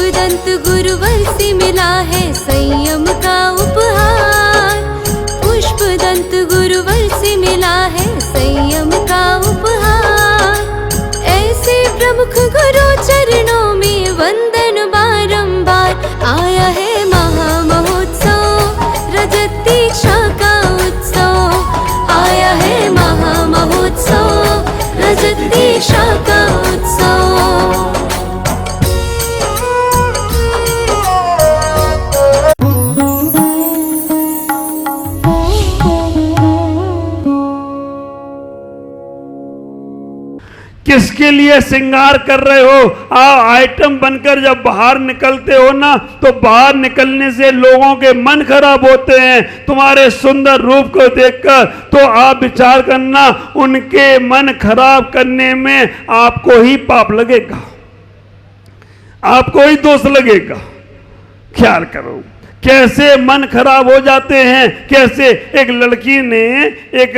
पुष्पदंत गुरुवर से मिला है संयम का उपहार। पुष्पदंत गुरुवर से मिला है संयम का उपहार। ऐसे प्रमुख गुरु चरणों में वंदन बारंबार। आया है महामहोत्सव रजत दीक्षा का उत्सव। आया है महामहोत्सव रजत दीक्षा का उत्सव। किसके लिए श्रृंगार कर रहे हो? आइटम बनकर जब बाहर निकलते हो ना, तो बाहर निकलने से लोगों के मन खराब होते हैं तुम्हारे सुंदर रूप को देखकर। तो आप विचार करना, उनके मन खराब करने में आपको ही पाप लगेगा, आपको ही दोष लगेगा। ख्याल करो कैसे मन खराब हो जाते हैं। कैसे एक लड़की ने एक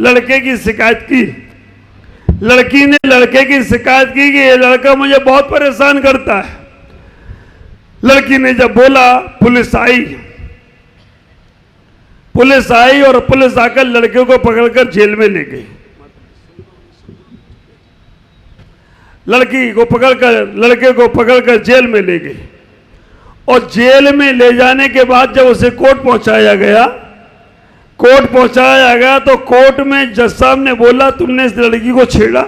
लड़के की शिकायत की। लड़की ने लड़के की शिकायत की कि ये लड़का मुझे बहुत परेशान करता है। लड़की ने जब बोला, पुलिस आई। पुलिस आई और पुलिस आकर लड़के को पकड़कर जेल में ले गई। लड़की को पकड़कर लड़के को पकड़कर जेल में ले गई। और जेल में ले जाने के बाद जब उसे कोर्ट पहुंचाया गया, तो कोर्ट में जज साहब ने बोला, तुमने इस लड़की को छेड़ा?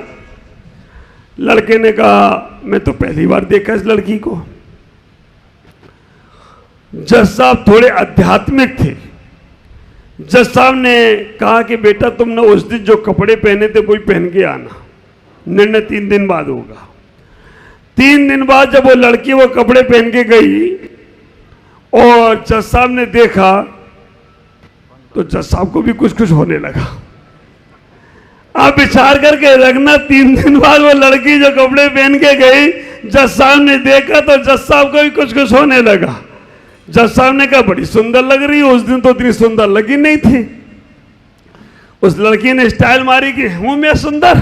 लड़के ने कहा, मैं तो पहली बार देखा इस लड़की को। जज साहब थोड़े आध्यात्मिक थे। जज साहब ने कहा कि बेटा तुमने उस दिन जो कपड़े पहने थे वही पहन के आना, निर्णय 3 दिन बाद होगा। 3 दिन बाद जब वो लड़की वो कपड़े पहन के गई और जज साहब ने देखा, तो जज साहब को भी कुछ कुछ होने लगा। आप विचार करके रखना, 3 दिन बाद वो लड़की जो कपड़े पहन के गई, जज साहब ने देखा तो जज साहब को भी कुछ कुछ होने लगा। जज साहब ने कहा, बड़ी सुंदर लग रही है। उस दिन तो इतनी सुंदर लगी नहीं थी। उस लड़की ने स्टाइल मारी कि हूं मैं सुंदर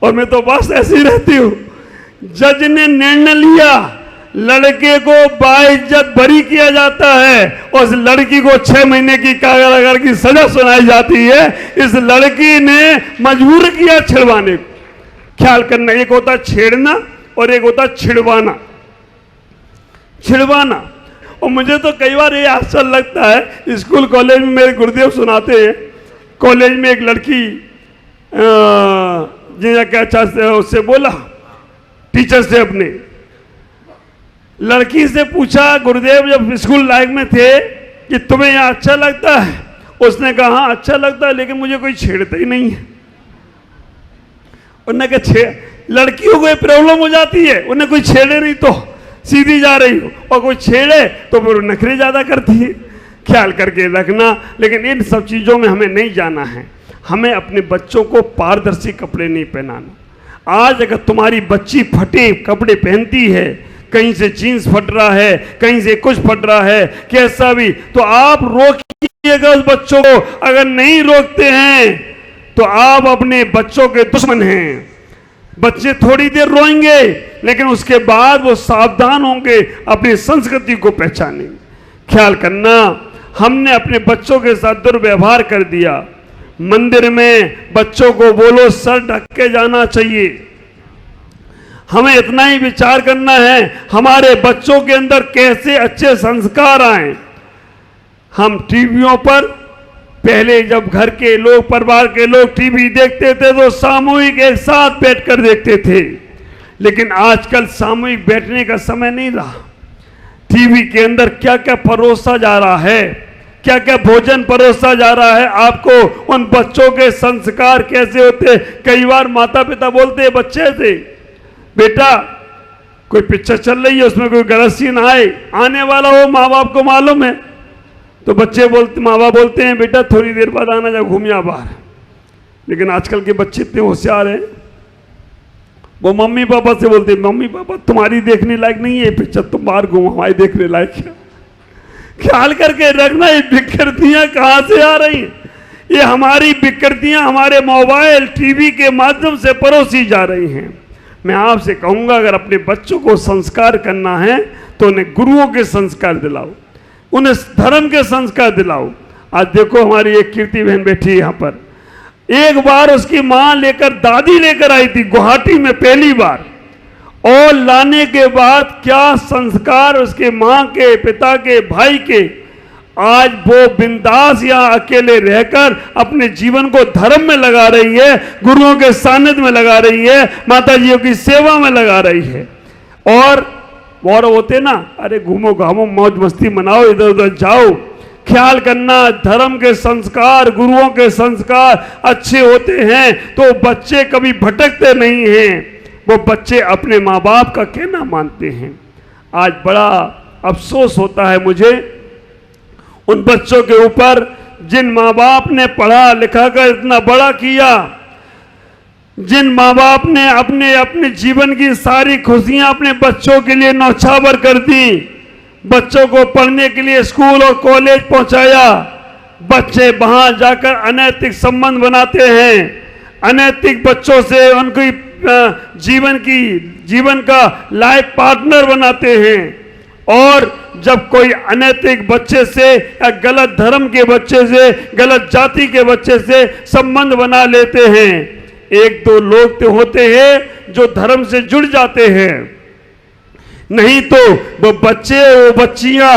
और मैं तो बस ऐसी रहती हूं। जज ने निर्णय लिया, लड़के को बाइज्जत बरी किया जाता है और उस लड़की को 6 महीने की कारागार की सजा सुनाई जाती है। इस लड़की ने मजबूर किया छिड़वाने को। ख्याल करना, एक होता छेड़ना और एक होता छिड़वाना। छिड़वाना, और मुझे तो कई बार ये आश्चर्य लगता है, स्कूल कॉलेज में मेरे गुरुदेव सुनाते हैं, कॉलेज में एक लड़की जिन्हें क्या चाहते उससे बोला, टीचर से, अपने लड़की से पूछा, गुरुदेव जब स्कूल लाइफ में थे, कि तुम्हें यहाँ अच्छा लगता है? उसने कहा, हाँ अच्छा लगता है, लेकिन मुझे कोई छेड़ता ही नहीं है। उन्होंने कहा, लड़कियों को प्रॉब्लम हो जाती है, उन्हें कोई छेड़े नहीं तो सीधी जा रही हो, और कोई छेड़े तो फिर नखरे ज्यादा करती है। ख्याल करके रखना। लेकिन इन सब चीजों में हमें नहीं जाना है। हमें अपने बच्चों को पारदर्शी कपड़े नहीं पहनाना। आज अगर तुम्हारी बच्ची फटे कपड़े पहनती है, कहीं से जीन्स फट रहा है, कहीं से कुछ फट रहा है, कैसा भी, तो आप रोकिएगा उस बच्चों को। अगर नहीं रोकते हैं तो आप अपने बच्चों के दुश्मन हैं। बच्चे थोड़ी देर रोएंगे, लेकिन उसके बाद वो सावधान होंगे, अपनी संस्कृति को पहचानेंगे। ख्याल करना, हमने अपने बच्चों के साथ दुर्व्यवहार कर दिया। मंदिर में बच्चों को बोलो सर ढक के जाना चाहिए। हमें इतना ही विचार करना है, हमारे बच्चों के अंदर कैसे अच्छे संस्कार आए। हम टीवियों पर, पहले जब घर के लोग, परिवार के लोग टीवी देखते थे तो सामूहिक एक साथ बैठकर देखते थे, लेकिन आजकल सामूहिक बैठने का समय नहीं रहा। टीवी के अंदर क्या क्या परोसा जा रहा है, क्या क्या भोजन परोसा जा रहा है, आपको उन बच्चों के संस्कार कैसे होते। कई बार माता पिता बोलते हैं बच्चे से, बेटा कोई पिक्चर चल रही है, उसमें कोई गलत सीन आने वाला हो, माँ बाप को मालूम है, तो बच्चे बोलते, माँ बाप बोलते हैं बेटा थोड़ी देर बाद आना, जब घूमिया बाहर। लेकिन आजकल के बच्चे इतने होशियार हैं, वो मम्मी पापा से बोलते हैं, मम्मी पापा तुम्हारी देखने लायक नहीं है पिक्चर, तुम बाहर घूमो, हमारी देखने लायक है। ख्याल करके रखना, ये विकृतियां कहाँ से आ रही हैं? ये हमारी विकृतियां हमारे मोबाइल टीवी के माध्यम से परोसी जा रही हैं। मैं आपसे कहूँगा अगर अपने बच्चों को संस्कार करना है तो उन्हें गुरुओं के संस्कार दिलाओ, उन्हें धर्म के संस्कार दिलाओ। आज देखो हमारी एक कीर्ति बहन बैठी है यहाँ पर, एक बार उसकी माँ लेकर, दादी लेकर आई थी गुवाहाटी में पहली बार, और लाने के बाद क्या संस्कार उसके माँ के, पिता के, भाई के। आज वो बिंदास यहाँ अकेले रहकर अपने जीवन को धर्म में लगा रही है, गुरुओं के सानिध्य में लगा रही है, माता जियों की सेवा में लगा रही है। और होते ना, अरे घूमो घामो मौज मस्ती मनाओ, इधर उधर जाओ, ख्याल करना धर्म के संस्कार, गुरुओं के संस्कार अच्छे होते हैं तो बच्चे कभी भटकते नहीं हैं, वो बच्चे अपने माँ बाप का कहना मानते हैं। आज बड़ा अफसोस होता है मुझे उन बच्चों के ऊपर जिन माँ बाप ने पढ़ा लिखा कर इतना बड़ा किया, जिन माँ बाप ने अपने जीवन की सारी खुशियां अपने बच्चों के लिए न्यौछावर कर दी, बच्चों को पढ़ने के लिए स्कूल और कॉलेज पहुंचाया, बच्चे वहां जाकर अनैतिक संबंध बनाते हैं, अनैतिक बच्चों से उनकी जीवन का लाइफ पार्टनर बनाते हैं। और जब कोई अनैतिक बच्चे से या गलत धर्म के बच्चे से, गलत जाति के बच्चे से संबंध बना लेते हैं, एक दो लोग तो होते हैं जो धर्म से जुड़ जाते हैं, नहीं तो वो बच्चे वो बच्चियां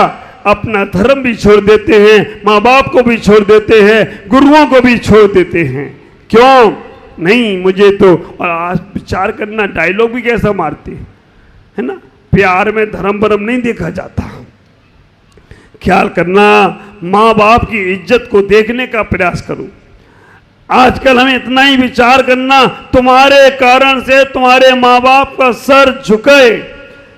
अपना धर्म भी छोड़ देते हैं, माँ बाप को भी छोड़ देते हैं, गुरुओं को भी छोड़ देते हैं। क्यों नहीं? मुझे तो, और आज विचार करना डायलॉग भी कैसा मारते है ना, प्यार में धर्म बरम नहीं देखा जाता। ख्याल करना, माँ बाप की इज्जत को देखने का प्रयास करो। आजकल हमें इतना ही विचार करना, तुम्हारे कारण से तुम्हारे माँ बाप का सर झुके,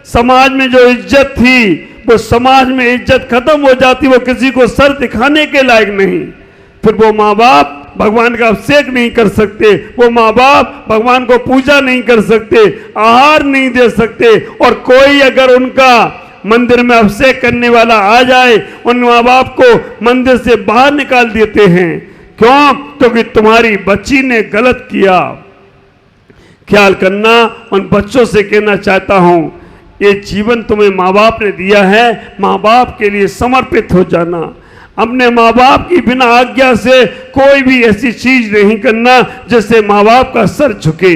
समाज में जो इज्जत थी वो समाज में इज्जत खत्म हो जाती, वो किसी को सर दिखाने के लायक नहीं। फिर वो माँ बाप भगवान का अभिषेक नहीं कर सकते, वो माँ बाप भगवान को पूजा नहीं कर सकते, आहार नहीं दे सकते। और कोई अगर उनका मंदिर में अभिषेक करने वाला आ जाए, उन माँ बाप को मंदिर से बाहर निकाल देते हैं। क्यों? क्योंकि तुम्हारी बच्ची ने गलत किया। ख्याल करना, उन बच्चों से कहना चाहता हूं, ये जीवन तुम्हें माँ बाप ने दिया है, माँ बाप के लिए समर्पित हो जाना। अपने माँ बाप की बिना आज्ञा से कोई भी ऐसी चीज नहीं करना जिससे माँ बाप का सर झुके।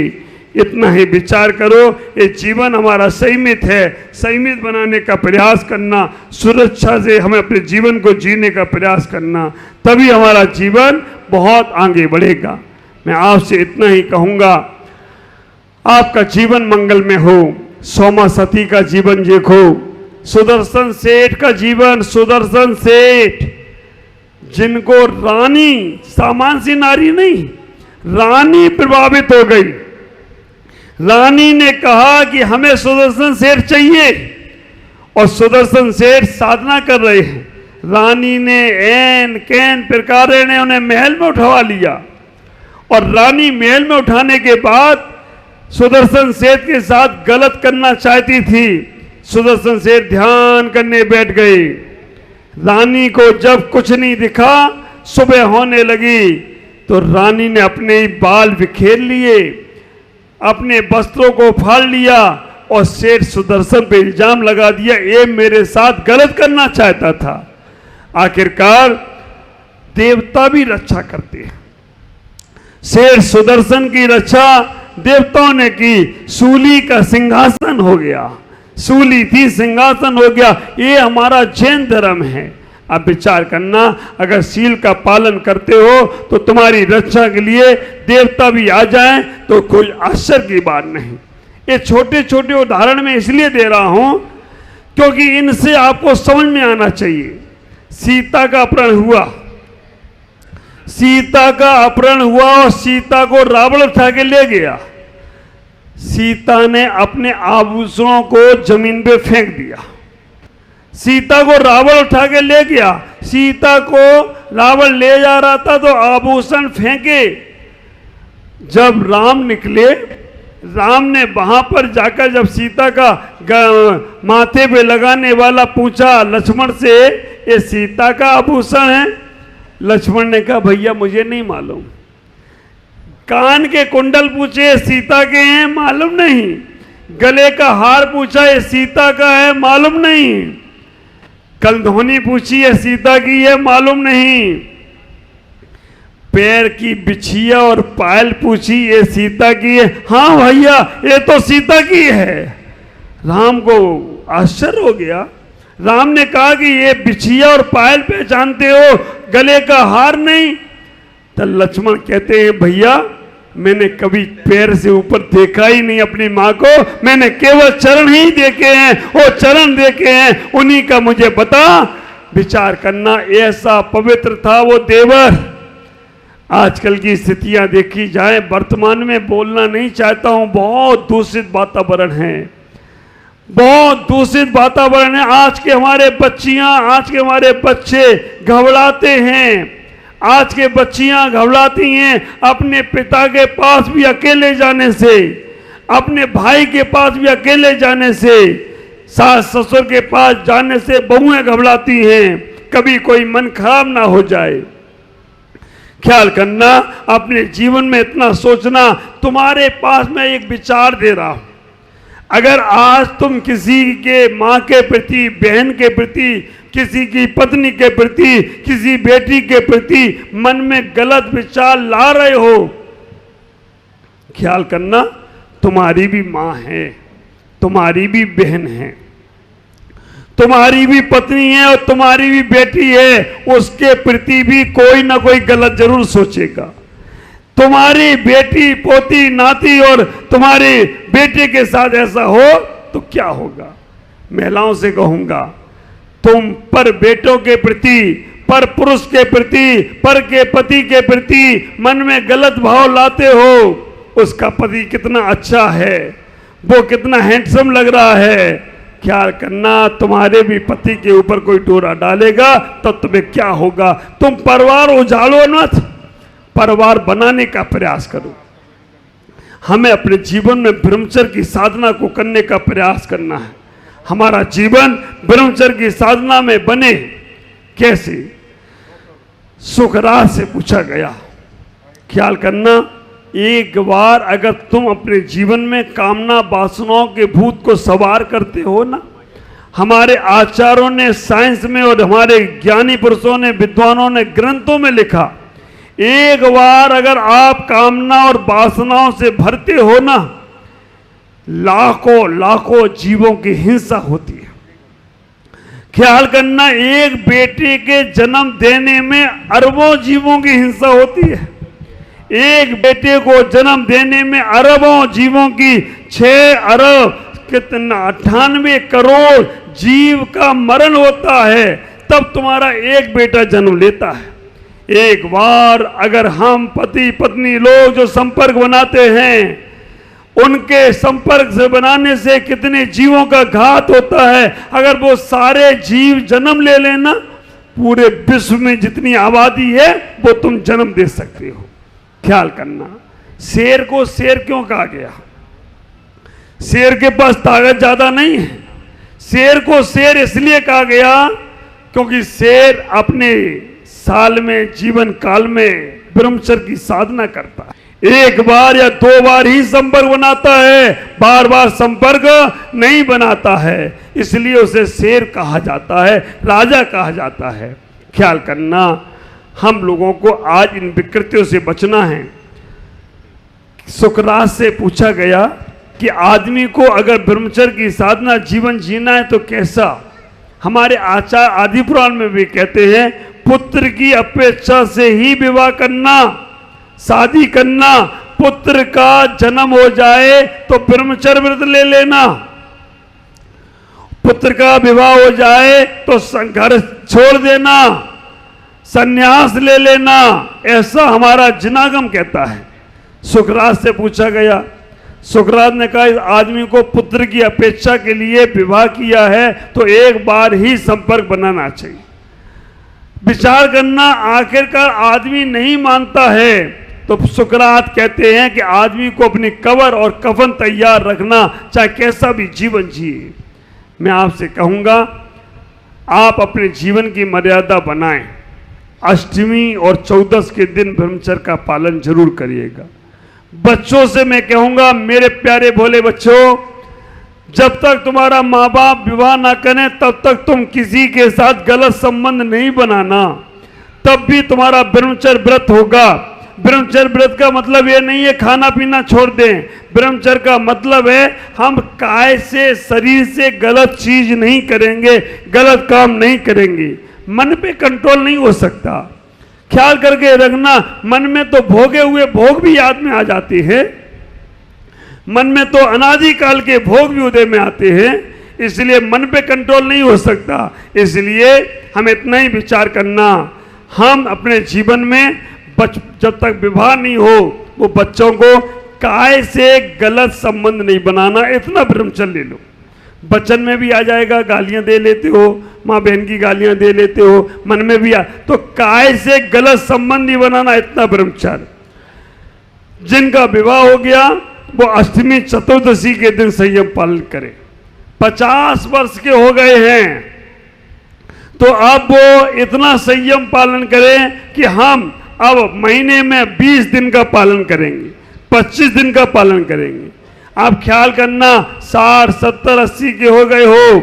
इतना ही विचार करो, ये जीवन हमारा संयमित है, संयमित बनाने का प्रयास करना, सुरक्षा से हमें अपने जीवन को जीने का प्रयास करना, तभी हमारा जीवन बहुत आगे बढ़ेगा। मैं आपसे इतना ही कहूँगा, आपका जीवन मंगल में हो। सोमा सती का जीवन देखो, सुदर्शन सेठ का जीवन, सुदर्शन सेठ जिनको रानी, सामान्य सी नारी नहीं, रानी प्रभावित हो गई। रानी ने कहा कि हमें सुदर्शन सेठ चाहिए, और सुदर्शन सेठ साधना कर रहे हैं। रानी ने एन कैन प्रकार ने उन्हें महल में उठवा लिया, और रानी महल में उठाने के बाद सुदर्शन सेठ के साथ गलत करना चाहती थी। सुदर्शन सेठ ध्यान करने बैठ गए। रानी को जब कुछ नहीं दिखा, सुबह होने लगी तो रानी ने अपने बाल बिखेर लिए, अपने वस्त्रों को फाड़ लिया, और सेठ सुदर्शन पे इल्जाम लगा दिया, ये मेरे साथ गलत करना चाहता था। आखिरकार देवता भी रक्षा करते हैं। शेर सुदर्शन की रक्षा देवताओं ने की, सूली का सिंहासन हो गया, सूली थी सिंहासन हो गया। ये हमारा जैन धर्म है। अब विचार करना, अगर सील का पालन करते हो तो तुम्हारी रक्षा के लिए देवता भी आ जाएं तो कोई आश्चर्य की बात नहीं। ये छोटे छोटे उदाहरण मैं इसलिए दे रहा हूं क्योंकि इनसे आपको समझ में आना चाहिए। सीता का अपहरण हुआ, सीता का अपहरण हुआ और सीता को रावण उठा के ले गया। सीता ने अपने आभूषणों को जमीन पे फेंक दिया। सीता को रावण उठा के ले गया। सीता को रावण ले जा रहा था तो आभूषण फेंके। जब राम निकले, राम ने वहां पर जाकर जब सीता का माथे पे लगाने वाला पूछा लक्ष्मण से, ये सीता का आभूषण है? लक्ष्मण ने कहा भैया मुझे नहीं मालूम। कान के कुंडल पूछे सीता के हैं? मालूम नहीं। गले का हार पूछा ये सीता का है मालूम नहीं, कलधोनी पूछी है सीता की है मालूम नहीं, पैर की बिछिया और पायल पूछी ये सीता की है, हाँ भैया ये तो सीता की है। राम को आश्चर्य हो गया। राम ने कहा कि ये बिछिया और पायल पहचानते हो, गले का हार नहीं? तो लक्ष्मण कहते हैं भैया मैंने कभी पैर से ऊपर देखा ही नहीं अपनी माँ को, मैंने केवल चरण ही देखे हैं, वो चरण देखे हैं, उन्हीं का मुझे पता। विचार करना, ऐसा पवित्र था वो देवर। आजकल की स्थितियां देखी जाए, वर्तमान में बोलना नहीं चाहता हूं, बहुत दूषित वातावरण है, बहुत दूषित वातावरण है। आज के हमारे बच्चियां, आज के हमारे बच्चे घबराते हैं, आज के बच्चियां घबराती हैं अपने पिता के पास भी अकेले जाने से, अपने भाई के पास भी अकेले जाने से, सास ससुर के पास जाने से बहुएं घबराती हैं, कभी कोई मन खराब ना हो जाए। ख्याल करना, अपने जीवन में इतना सोचना। तुम्हारे पास मैं एक विचार दे रहा हूं, अगर आज तुम किसी के माँ के प्रति, बहन के प्रति, किसी की पत्नी के प्रति, किसी बेटी के प्रति मन में गलत विचार ला रहे हो, ख्याल करना तुम्हारी भी माँ है, तुम्हारी भी बहन है, तुम्हारी भी पत्नी है और तुम्हारी भी बेटी है, उसके प्रति भी कोई ना कोई गलत जरूर सोचेगा। तुम्हारी बेटी, पोती, नाती और तुम्हारे बेटे के साथ ऐसा हो तो क्या होगा? महिलाओं से कहूंगा, तुम पर बेटों के प्रति, पर पुरुष के प्रति, पर के पति के प्रति मन में गलत भाव लाते हो, उसका पति कितना अच्छा है, वो कितना हैंडसम लग रहा है, ख्याल करना तुम्हारे भी पति के ऊपर कोई डोरा डालेगा तो तुम्हें क्या होगा? तुम परिवार उजाड़ो मत, परिवार बनाने का प्रयास करो। हमें अपने जीवन में ब्रह्मचर्य की साधना को करने का प्रयास करना है। हमारा जीवन ब्रह्मचर्य की साधना में बने। कैसे? सुखराज से पूछा गया। ख्याल करना, एक बार अगर तुम अपने जीवन में कामना वासनाओं के भूत को सवार करते हो ना, हमारे आचार्यों ने साइंस में और हमारे ज्ञानी पुरुषों ने, विद्वानों ने ग्रंथों में लिखा, एक बार अगर आप कामना और वासनाओं से भरते हो ना, लाखों लाखों जीवों की हिंसा होती है। ख्याल करना, एक बेटे के जन्म देने में अरबों जीवों की हिंसा होती है। एक बेटे को जन्म देने में अरबों जीवों की 6 अरब कितना 98 करोड़ जीव का मरण होता है, तब तुम्हारा एक बेटा जन्म लेता है। एक बार अगर हम पति पत्नी लोग जो संपर्क बनाते हैं, उनके संपर्क से बनाने से कितने जीवों का घात होता है। अगर वो सारे जीव जन्म ले लेना, पूरे विश्व में जितनी आबादी है वो तुम जन्म दे सकते हो। ख्याल करना, शेर को शेर क्यों कहा गया? शेर के पास ताकत ज्यादा नहीं है। शेर को शेर इसलिए कहा गया क्योंकि शेर अपने साल में, जीवन काल में ब्रह्मचर्य की साधना करता है। एक बार या 2 बार ही संपर्क बनाता है, बार बार संपर्क नहीं बनाता है, इसलिए उसे शेर कहा जाता है, राजा कहा जाता है। ख्याल करना, हम लोगों को आज इन विकृतियों से बचना है। सुखराज से पूछा गया कि आदमी को अगर ब्रह्मचर्य की साधना जीवन जीना है तो कैसा? हमारे आचार्य आदि पुराण में भी कहते हैं, पुत्र की अपेक्षा से ही विवाह करना, शादी करना। पुत्र का जन्म हो जाए तो ब्रह्मचर्य व्रत ले लेना, पुत्र का विवाह हो जाए तो घर छोड़ देना, संन्यास ले लेना, ऐसा हमारा जिनागम कहता है। सुखराज से पूछा गया, सुखराज ने कहा, इस आदमी को पुत्र की अपेक्षा के लिए विवाह किया है तो एक बार ही संपर्क बनाना चाहिए। विचार करना, आखिरकार आदमी नहीं मानता है तो सुकरात कहते हैं कि आदमी को अपनी कब्र और कफन तैयार रखना, चाहे कैसा भी जीवन जिए। मैं आपसे कहूंगा, आप अपने जीवन की मर्यादा बनाएं। अष्टमी और 14 के दिन ब्रह्मचर्य का पालन जरूर करिएगा। बच्चों से मैं कहूंगा, मेरे प्यारे भोले बच्चों, जब तक तुम्हारा माँ बाप विवाह ना करें तब तक तुम किसी के साथ गलत संबंध नहीं बनाना, तब भी तुम्हारा ब्रह्मचर्य व्रत होगा। ब्रह्मचर्य व्रत का मतलब ये नहीं है खाना पीना छोड़ दें। ब्रह्मचर्य का मतलब है हम काय से, शरीर से गलत चीज नहीं करेंगे, गलत काम नहीं करेंगे। मन पे कंट्रोल नहीं हो सकता। ख्याल करके रखना, मन में तो भोगे हुए भोग भी याद में आ जाते हैं, मन में तो अनादि काल के भोग भी उदय में आते हैं, इसलिए मन पे कंट्रोल नहीं हो सकता। इसलिए हमें इतना ही विचार करना, हम अपने जीवन में जब तक विवाह नहीं हो वो बच्चों को काय से गलत संबंध नहीं बनाना, इतना ब्रह्मचर्य ले लो। बचन में भी आ जाएगा, गालियां दे लेते हो, माँ बहन की गालियां दे लेते हो, मन में भी तो काय से गलत संबंध नहीं बनाना, इतना ब्रह्मचर्य। जिनका विवाह हो गया वो अष्टमी चतुर्दशी के दिन संयम पालन करें। 50 वर्ष के हो गए हैं तो अब वो इतना संयम पालन करें कि हम अब महीने में 20 दिन का पालन करेंगे, 25 दिन का पालन करेंगे। आप ख्याल करना, 60, 70, 80 के हो गए हो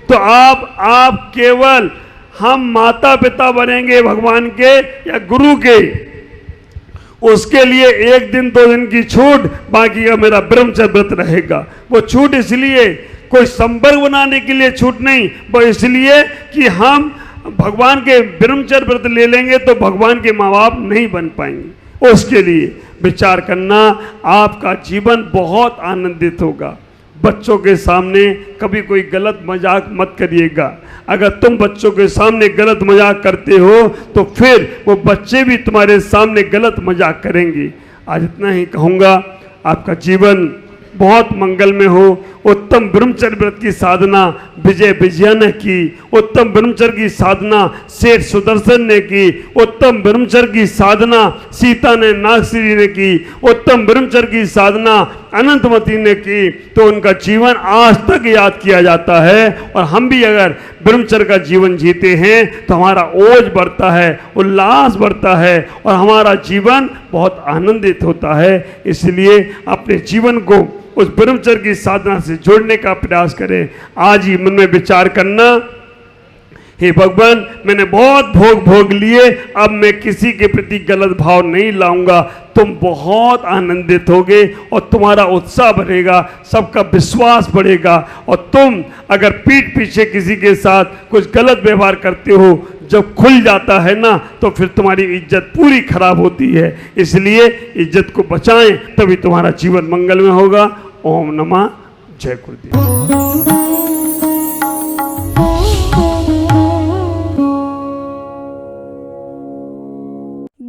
तो आप केवल हम माता पिता बनेंगे भगवान के या गुरु के, उसके लिए 1 दिन 2 दिन की छूट, बाकी का मेरा ब्रह्मचर्य व्रत रहेगा। वो छूट इसलिए कोई संपर्क बनाने के लिए छूट नहीं, वो इसलिए कि हम भगवान के ब्रह्मचर्य व्रत ले लेंगे तो भगवान के माँ बाप नहीं बन पाएंगे। उसके लिए विचार करना, आपका जीवन बहुत आनंदित होगा। बच्चों के सामने कभी कोई गलत मजाक मत करिएगा। अगर तुम बच्चों के सामने गलत मजाक करते हो तो फिर वो बच्चे भी तुम्हारे सामने गलत मजाक करेंगे। आज इतना ही कहूँगा, आपका जीवन बहुत मंगल में हो। उत्तम ब्रह्मचर्य व्रत की साधना विजया ने की, उत्तम ब्रह्मचर्य की साधना सेठ सुदर्शन ने की, उत्तम ब्रह्मचर्य की साधना सीता ने नागश्री ने की, उत्तम ब्रह्मचर्य की साधना अनंतमती ने की, तो उनका जीवन आज तक याद किया जाता है। और हम भी अगर ब्रह्मचर्य का जीवन जीते हैं तो हमारा ओज बढ़ता है, उल्लास बढ़ता है और हमारा जीवन बहुत आनंदित होता है। इसलिए अपने जीवन को उस ब्रह्मचर्य की साधना से जोड़ने का प्रयास करें। आज ही मन में विचार करना, हे भगवान, मैंने बहुत भोग लिए, अब मैं किसी के प्रति गलत भाव नहीं लाऊंगा। तुम बहुत आनंदित होगे और तुम्हारा उत्साह बढ़ेगा, सबका विश्वास बढ़ेगा। और तुम अगर पीठ पीछे किसी के साथ कुछ गलत व्यवहार करते हो, जब खुल जाता है ना, तो फिर तुम्हारी इज्जत पूरी खराब होती है। इसलिए इज्जत को बचाएं, तभी तुम्हारा जीवन मंगल में होगा। ओम नमः जय गुरुदेव।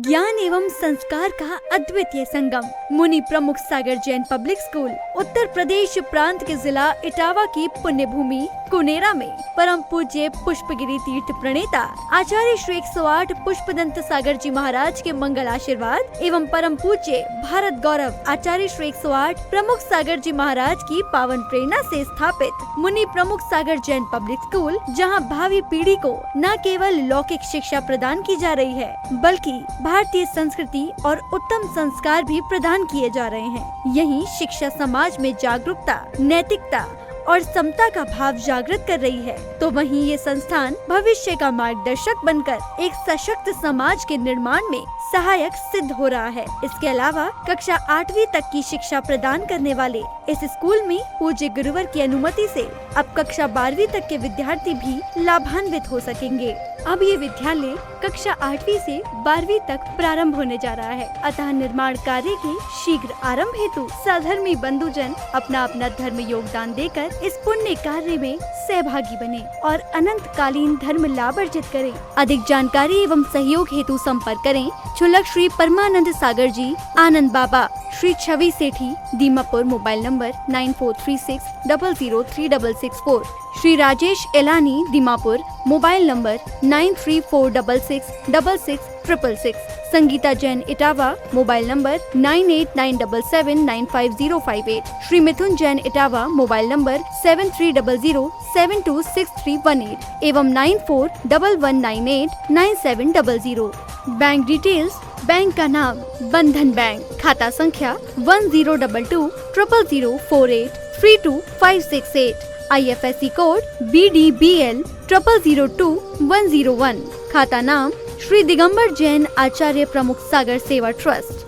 ज्ञान एवं संस्कार का अद्वितीय संगम, मुनि प्रमुख सागर जैन पब्लिक स्कूल उत्तर प्रदेश प्रांत के जिला इटावा की पुण्य भूमि कुनेरा में परम पूज्य पुष्पगिरी तीर्थ प्रणेता आचार्य श्री 108 पुष्पदंत सागर जी महाराज के मंगल आशीर्वाद एवं परम पूज्य भारत गौरव आचार्य श्री 108 प्रमुख सागर जी महाराज की पावन प्रेरणा से स्थापित मुनि प्रमुख सागर जैन पब्लिक स्कूल, जहां भावी पीढ़ी को न केवल लौकिक शिक्षा प्रदान की जा रही है बल्कि भारतीय संस्कृति और उत्तम संस्कार भी प्रदान किए जा रहे हैं। यही शिक्षा समाज में जागरूकता, नैतिकता और समता का भाव जागृत कर रही है, तो वहीं ये संस्थान भविष्य का मार्गदर्शक बनकर एक सशक्त समाज के निर्माण में सहायक सिद्ध हो रहा है। इसके अलावा कक्षा 8वीं तक की शिक्षा प्रदान करने वाले इस स्कूल में पूज्य गुरुवर की अनुमति से अब कक्षा 12वीं तक के विद्यार्थी भी लाभान्वित हो सकेंगे। अब ये विद्यालय कक्षा 8वीं से 12वीं तक प्रारंभ होने जा रहा है, अतः निर्माण कार्य के शीघ्र आरंभ हेतु सधर्मी बंधुजन अपना अपना धर्म योगदान देकर इस पुण्य कार्य में सहभागी बने और अनंत कालीन धर्म लाभ अर्जित करें। अधिक जानकारी एवं सहयोग हेतु संपर्क करें छुलक Shri Parmanand Sagar ji, Anand Baba, Shri Chhavi Sethi, Dimapur, mobile number 9436003664, Shri Rajesh Elani, Dimapur, mobile number 9346666666, Sangeeta Jain, Etawah, mobile number 9897795058, Shri Mithun Jain, Etawah, mobile number 7300726318 एवं 9411989700। बैंक डिटेल्स, बैंक का नाम बंधन बैंक, खाता संख्या 1022000485 32568, IFSC कोड BDBL 0002-101। खाता नाम श्री दिगंबर जैन आचार्य प्रमुख सागर सेवा ट्रस्ट।